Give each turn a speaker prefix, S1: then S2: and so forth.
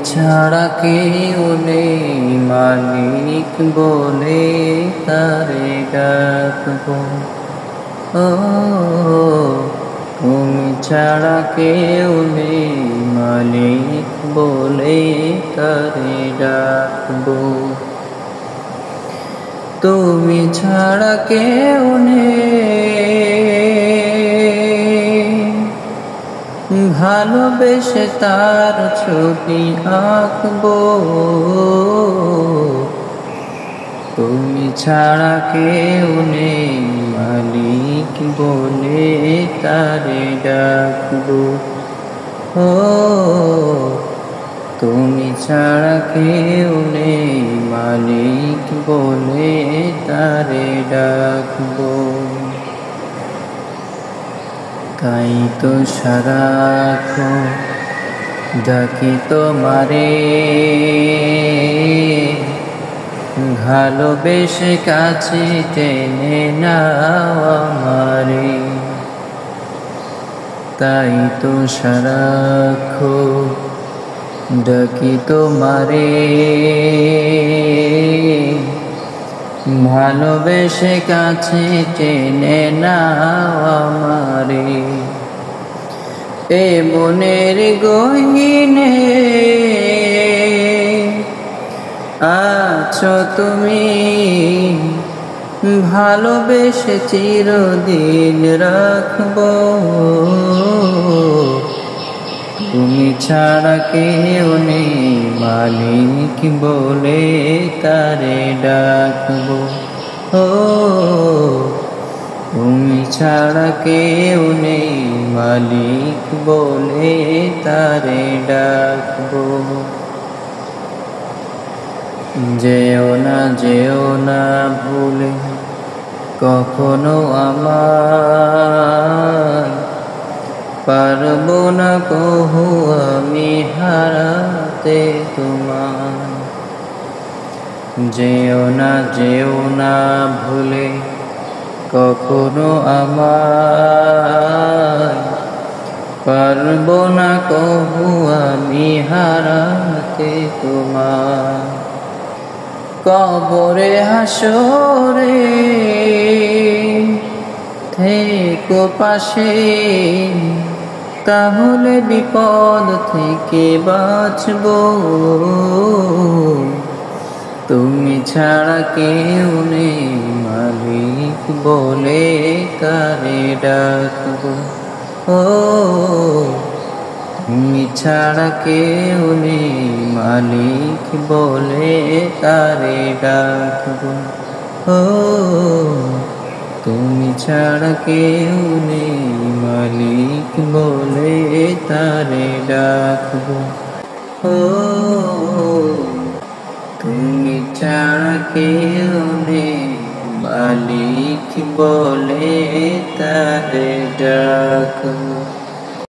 S1: ছাড়া কেউ নেই মালিক বলে তারে ডাকবো। ও তুমি ছাড়া কেউ নেই মালিক বলে তারে ডাকবো। তুমি ছাড়া কেউ নেই ভালোবেসে তার ছবি আঁকবো। তুমি ছাড়া কেউ নেই মালিক বলে তারে ডাকবো। ও তুমি ছাড়া কেউ নেই মালিক বলে তারে ডাকবো। তাই তো সারাক্ষণ ডাকি তোমারে, ভালোবেসে কাছে টেনে নাও আমারে। তাই তো সারাক্ষণ ডাকি তোমারে, ভালোবেসে কাছে টেনে নাও আমারে। এ মনের গহীনে আছো তুমি, ভালোবেসে চিরদিন রাখবো। তুমি ছাড়া কেউ নেই মালিক বলে তারে ডাকবো। ও তুমি ছাড়া কেউ নেই মালিক বলে তারে ডাকবো। যেও না ভুলে কখনো আমায়, পারবো না কহু আমি হারাতে তোমায়। যেও না ভুলে কখনো আমায়, পারবো না কহু আমি হারাতে তোমায়। কবরে হাসরে থেকো পাশে, তাহলে বিপদ থেকে বাঁচবো। তুমি ছাড়া কেউ নেই মালিক বলে তারে ডাকবো। ও তুমি ছাড়া কেউ নেই মালিক বলে তারে ডাকবো। ও তুমি ছাড়া কেউ নেই মালিক বলে তারে ডাকবো। ও তুমি ছাড়া কেউ নেই মালিক বলে তারে ডাকবো।